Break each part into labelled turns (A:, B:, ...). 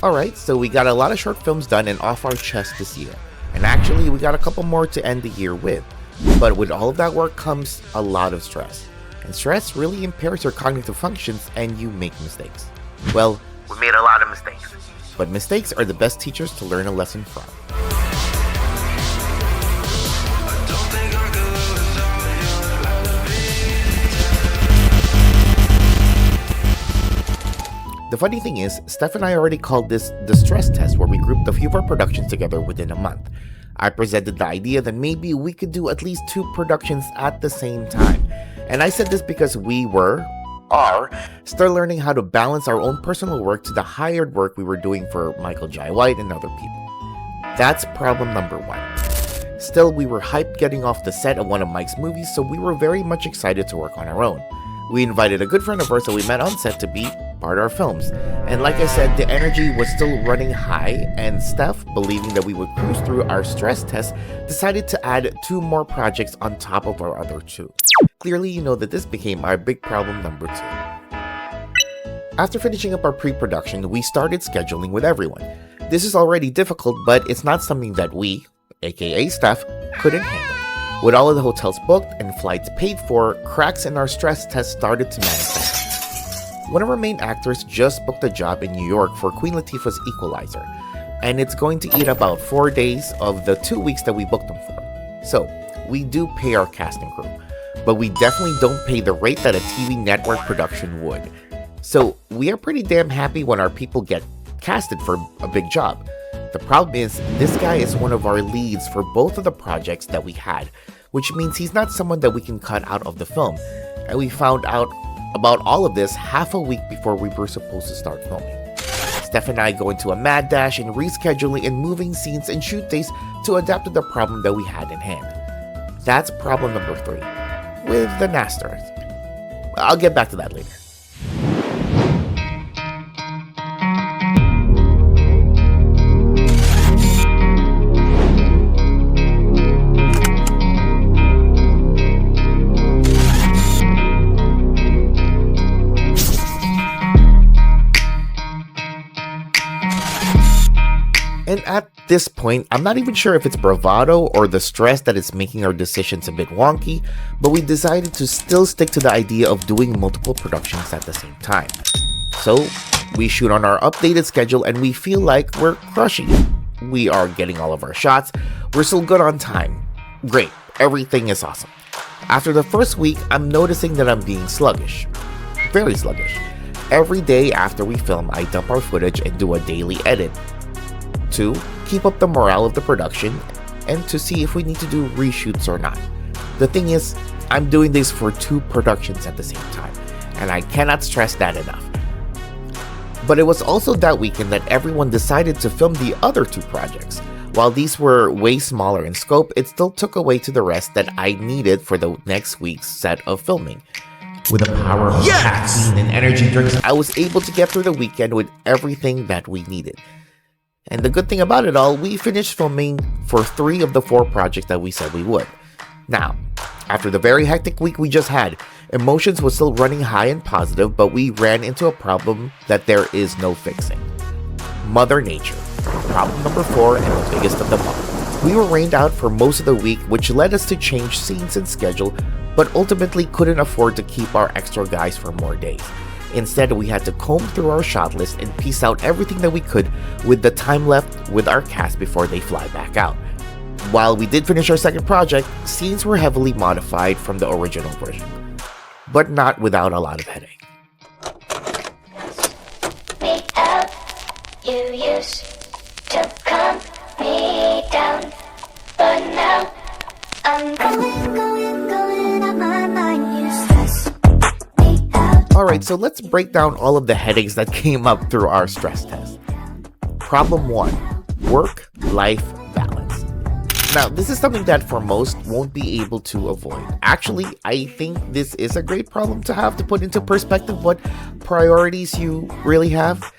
A: Alright, so we got a lot of short films done and off our chest this year. And actually, we got a couple more to end the year with. But with all of that work comes a lot of stress. And stress really impairs your cognitive functions and you make mistakes. Well, we made a lot of mistakes. But mistakes are the best teachers to learn a lesson from. The funny thing is, Steph and I already called this the stress test, where we grouped a few of our productions together within a month. I presented the idea that maybe we could do at least 2 productions at the same time. And I said this because we are still learning how to balance our own personal work to the hired work we were doing for Michael Jai White and other people. That's problem number 1. Still, we were hyped getting off the set of one of Mike's movies, so we were very much excited to work on our own. We invited a good friend of ours that we met on set to be part of our films. And like I said, the energy was still running high, and Steph, believing that we would cruise through our stress test, decided to add 2 more projects on top of our other 2. Clearly, you know that this became our big problem number 2. After finishing up our pre-production, we started scheduling with everyone. This is already difficult, but it's not something that we, aka Steph, couldn't handle. With all of the hotels booked and flights paid for, cracks in our stress test started to manifest. One of our main actors just booked a job in New York for Queen Latifah's Equalizer, and it's going to eat about 4 days of the 2 weeks that we booked them for. So, we do pay our cast and crew, but we definitely don't pay the rate that a TV network production would. So, we are pretty damn happy when our people get casted for a big job. The problem is, this guy is one of our leads for both of the projects that we had, which means he's not someone that we can cut out of the film. And we found out about all of this half a week before we were supposed to start filming. Steph and I go into a mad dash in rescheduling and moving scenes and shoot days to adapt to the problem that we had in hand. That's problem number 3, with an asterisk. I'll get back to that later. And at this point, I'm not even sure if it's bravado or the stress that is making our decisions a bit wonky, but we decided to still stick to the idea of doing multiple productions at the same time. So, we shoot on our updated schedule and we feel like we're crushing it. We are getting all of our shots, we're still good on time. Great, everything is awesome. After the first week, I'm noticing that I'm being sluggish. Very sluggish. Every day after we film, I dump our footage and do a daily edit. To keep up the morale of the production, and to see if we need to do reshoots or not. The thing is, I'm doing this for 2 productions at the same time, and I cannot stress that enough. But it was also that weekend that everyone decided to film the other 2 projects. While these were way smaller in scope, it still took away to the rest that I needed for the next week's set of filming. With the power of caffeine and energy drinks, I was able to get through the weekend with everything that we needed. And the good thing about it all, we finished filming for 3 of the 4 projects that we said we would. Now, after the very hectic week we just had, emotions were still running high and positive, but we ran into a problem that there is no fixing. Mother Nature. Problem number 4 and the biggest of them all. We were rained out for most of the week, which led us to change scenes and schedule, but ultimately couldn't afford to keep our extra guys for more days. Instead, we had to comb through our shot list and piece out everything that we could with the time left with our cast before they fly back out. While we did finish our second project, scenes were heavily modified from the original version, but not without a lot of headache.
B: Me out, you used to calm me down, but now I'm going out my mind, you stress.
A: Alright, so let's break down all of the headaches that came up through our stress test. Problem 1. Work-life balance. Now, this is something that for most won't be able to avoid. Actually, I think this is a great problem to have to put into perspective what priorities you really have.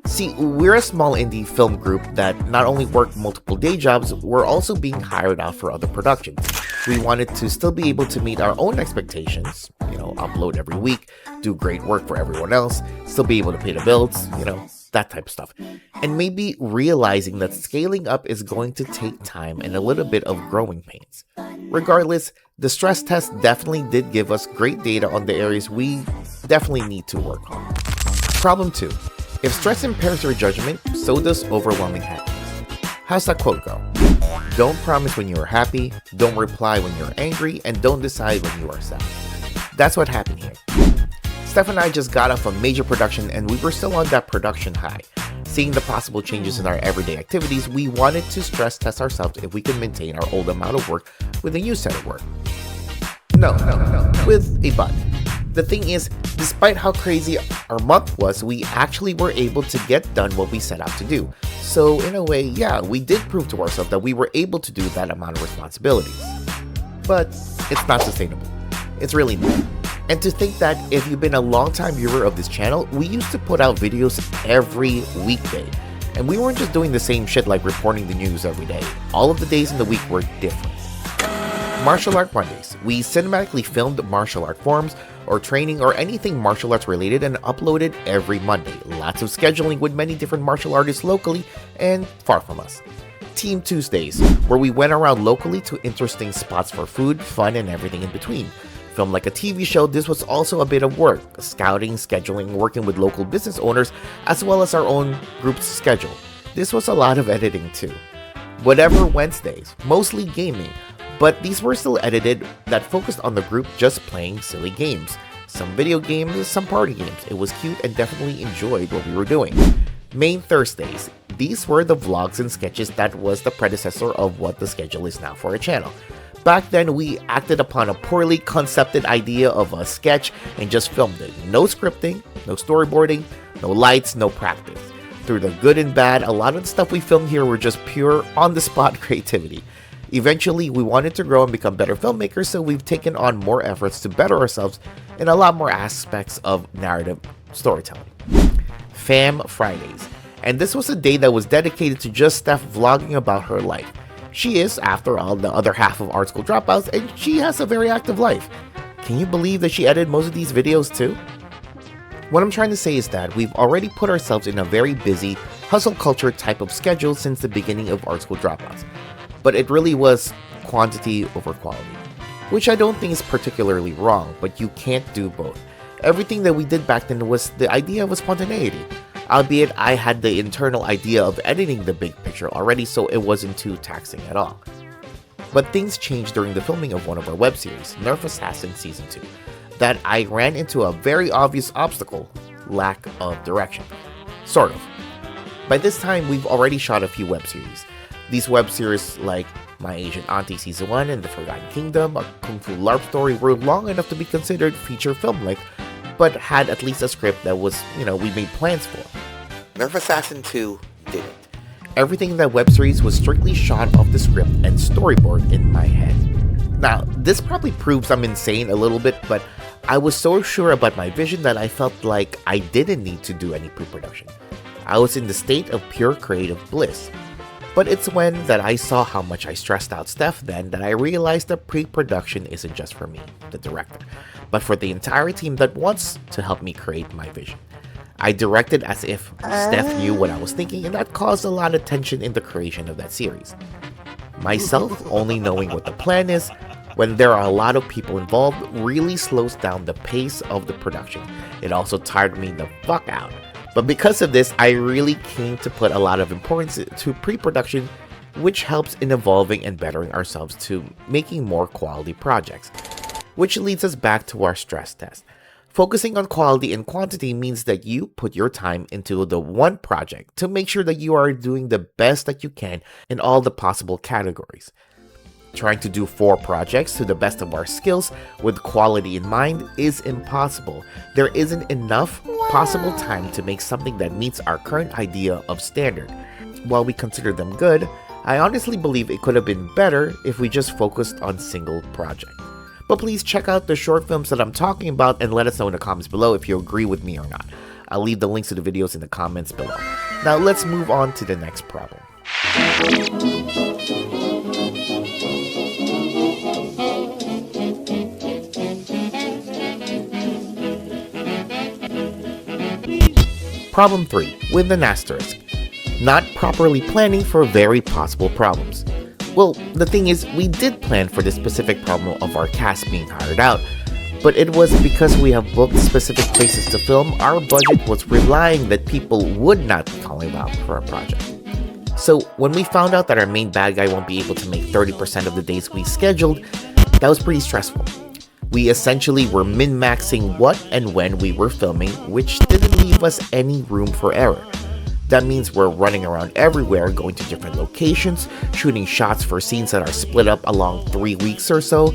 A: See, we're a small indie film group that not only work multiple day jobs, we're also being hired out for other productions. We wanted to still be able to meet our own expectations, upload every week, do great work for everyone else, still be able to pay the bills, that type of stuff. And maybe realizing that scaling up is going to take time and a little bit of growing pains. Regardless, the stress test definitely did give us great data on the areas we definitely need to work on. Problem 2. If stress impairs your judgment, so does overwhelming happiness. How's that quote go? Don't promise when you are happy, don't reply when you're angry, and don't decide when you are sad. That's what happened here. Steph and I just got off a major production and we were still on that production high. Seeing the possible changes in our everyday activities, we wanted to stress test ourselves if we can maintain our old amount of work with a new set of work. No, with a but. The thing is, despite how crazy our month was, we actually were able to get done what we set out to do. So in a way, yeah, we did prove to ourselves that we were able to do that amount of responsibilities. But it's not sustainable. It's really not. And to think that if you've been a long-time viewer of this channel, we used to put out videos every weekday. And we weren't just doing the same shit like reporting the news every day. All of the days in the week were different. Martial Art Mondays. We cinematically filmed martial art forms or training or anything martial arts related and uploaded every Monday. Lots of scheduling with many different martial artists locally and far from us. Team Tuesdays, where we went around locally to interesting spots for food, fun, and everything in between. Filmed like a TV show, this was also a bit of work, scouting, scheduling, working with local business owners, as well as our own group's schedule. This was a lot of editing too. Whatever Wednesdays, mostly gaming, but these were still edited that focused on the group just playing silly games. Some video games, some party games. It was cute and definitely enjoyed what we were doing. Main Thursdays. These were the vlogs and sketches that was the predecessor of what the schedule is now for a channel. Back then, we acted upon a poorly concepted idea of a sketch and just filmed it. No scripting, no storyboarding, no lights, no practice. Through the good and bad, a lot of the stuff we filmed here were just pure on-the-spot creativity. Eventually, we wanted to grow and become better filmmakers, so we've taken on more efforts to better ourselves in a lot more aspects of narrative storytelling. Fam Fridays. And this was a day that was dedicated to just Steph vlogging about her life. She is, after all, the other half of Art School Dropouts, and she has a very active life. Can you believe that she edited most of these videos too? What I'm trying to say is that we've already put ourselves in a very busy, hustle culture type of schedule since the beginning of Art School Dropouts. But it really was quantity over quality, which I don't think is particularly wrong, but you can't do both. Everything that we did back then was the idea of spontaneity. Albeit I had the internal idea of editing the big picture already, so it wasn't too taxing at all. But things changed during the filming of one of our web series, Nerf Assassin Season 2, that I ran into a very obvious obstacle: lack of direction. Sort of. By this time, we've already shot a few web series. These web series like My Asian Auntie Season 1 and The Forgotten Kingdom, a Kung Fu LARP story, were long enough to be considered feature film length, but had at least a script that was, we made plans for. Nerf Assassin 2 didn't. Everything in that web series was strictly shot off the script and storyboard in my head. Now, this probably proves I'm insane a little bit, but I was so sure about my vision that I felt like I didn't need to do any pre-production. I was in the state of pure creative bliss. But it's when that I saw how much I stressed out Steph then that I realized that pre-production isn't just for me, the director, but for the entire team that wants to help me create my vision. I directed as if Steph knew what I was thinking, and that caused a lot of tension in the creation of that series. Myself only knowing what the plan is, when there are a lot of people involved, really slows down the pace of the production. It also tired me the fuck out. But because of this, I really came to put a lot of importance to pre-production, which helps in evolving and bettering ourselves to making more quality projects. Which leads us back to our stress test. Focusing on quality and quantity means that you put your time into the one project to make sure that you are doing the best that you can in all the possible categories. Trying to do 4 projects to the best of our skills with quality in mind is impossible. There isn't enough possible time to make something that meets our current idea of standard. While we consider them good, I honestly believe it could have been better if we just focused on single project. But please check out the short films that I'm talking about and let us know in the comments below if you agree with me or not. I'll leave the links to the videos in the comments below. Now let's move on to the next problem. Problem 3, with an asterisk. Not properly planning for very possible problems. Well, the thing is, we did plan for the specific problem of our cast being hired out, but it was because we have booked specific places to film, our budget was relying that people would not be calling out for a project. So when we found out that our main bad guy won't be able to make 30% of the days we scheduled, that was pretty stressful. We essentially were min-maxing what and when we were filming, which didn't leave us any room for error. That means we're running around everywhere, going to different locations, shooting shots for scenes that are split up along 3 weeks or so.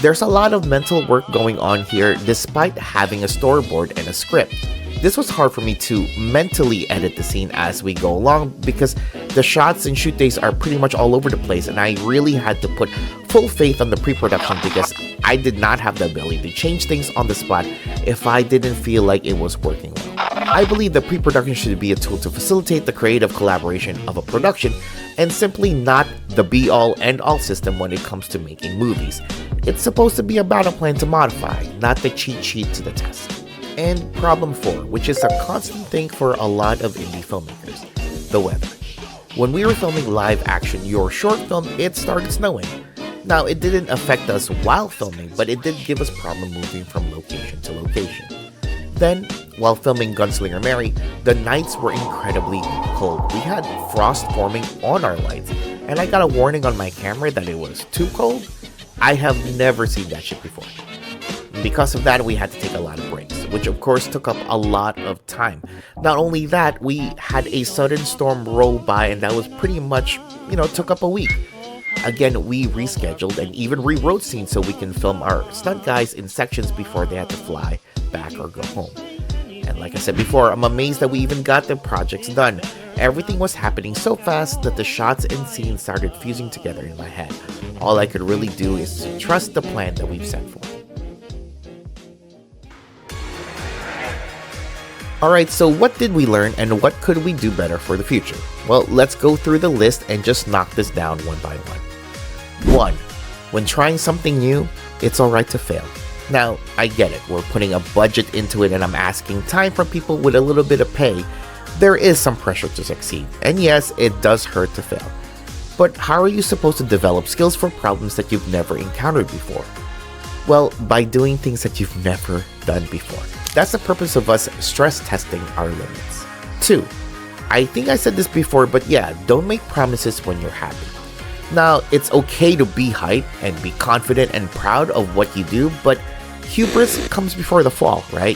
A: There's a lot of mental work going on here despite having a storyboard and a script. This was hard for me to mentally edit the scene as we go along because the shots and shoot days are pretty much all over the place, and I really had to put full faith on the pre-production because I did not have the ability to change things on the spot if I didn't feel like it was working well. I believe that pre-production should be a tool to facilitate the creative collaboration of a production and simply not the be-all end-all system when it comes to making movies. It's supposed to be about a plan to modify, not the cheat sheet to the test. And problem 4, which is a constant thing for a lot of indie filmmakers, the weather. When we were filming live action Your Short Film, it started snowing. Now, it didn't affect us while filming, but it did give us problem moving from location to location. Then, while filming Gunslinger Mary, the nights were incredibly cold. We had frost forming on our lights, and I got a warning on my camera that it was too cold. I have never seen that shit before. Because of that, we had to take a lot of breaks, which of course took up a lot of time. Not only that, we had a sudden storm roll by, and that was pretty much, took up a week. Again, we rescheduled and even rewrote scenes so we can film our stunt guys in sections before they had to fly back or go home. And like I said before, I'm amazed that we even got the projects done. Everything was happening so fast that the shots and scenes started fusing together in my head. All I could really do is to trust the plan that we've set for. Alright, so what did we learn and what could we do better for the future? Well, let's go through the list and just knock this down one by one. 1. When trying something new, it's alright to fail. Now, I get it, we're putting a budget into it and I'm asking time from people with a little bit of pay. There is some pressure to succeed, and yes, it does hurt to fail. But how are you supposed to develop skills for problems that you've never encountered before? Well, by doing things that you've never done before. That's the purpose of us stress testing our limits. 2. I think I said this before, but yeah, don't make promises when you're happy. Now, it's okay to be hyped and be confident and proud of what you do, but hubris comes before the fall, right?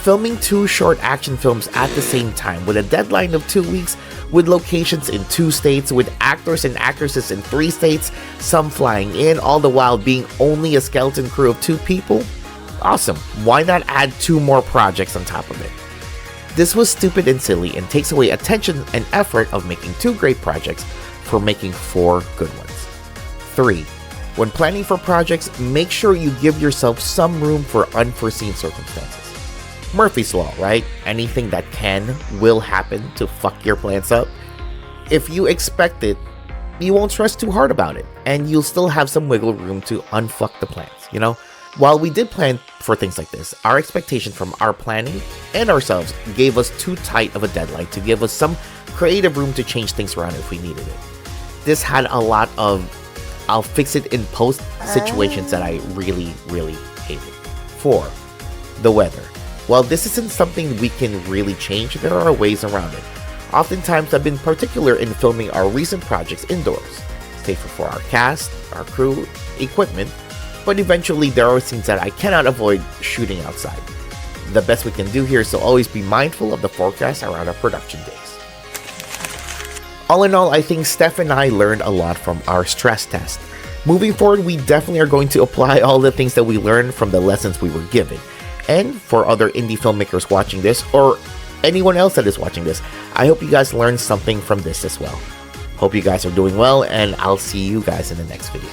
A: Filming 2 short action films at the same time with a deadline of 2 weeks, with locations in 2 states, with actors and actresses in 3 states, some flying in, all the while being only a skeleton crew of 2 people? Awesome, why not add 2 more projects on top of it? This was stupid and silly and takes away attention and effort of making 2 great projects for making 4 good ones. 3. When planning for projects, make sure you give yourself some room for unforeseen circumstances. Murphy's Law, right? Anything that will happen to fuck your plans up. If you expect it, you won't stress too hard about it, and you'll still have some wiggle room to unfuck the plans, While we did plan for things like this, our expectation from our planning and ourselves gave us too tight of a deadline to give us some creative room to change things around if we needed it. This had a lot of I'll fix it in post situations that I really, really hated. 4. The weather. While this isn't something we can really change, there are ways around it. Oftentimes, I've been particular in filming our recent projects indoors, safer for our cast, our crew, equipment, but eventually there are scenes that I cannot avoid shooting outside. The best we can do here is to always be mindful of the forecast around our production days. All in all, I think Steph and I learned a lot from our stress test. Moving forward, we definitely are going to apply all the things that we learned from the lessons we were given. And for other indie filmmakers watching this, or anyone else that is watching this, I hope you guys learned something from this as well. Hope you guys are doing well, and I'll see you guys in the next video.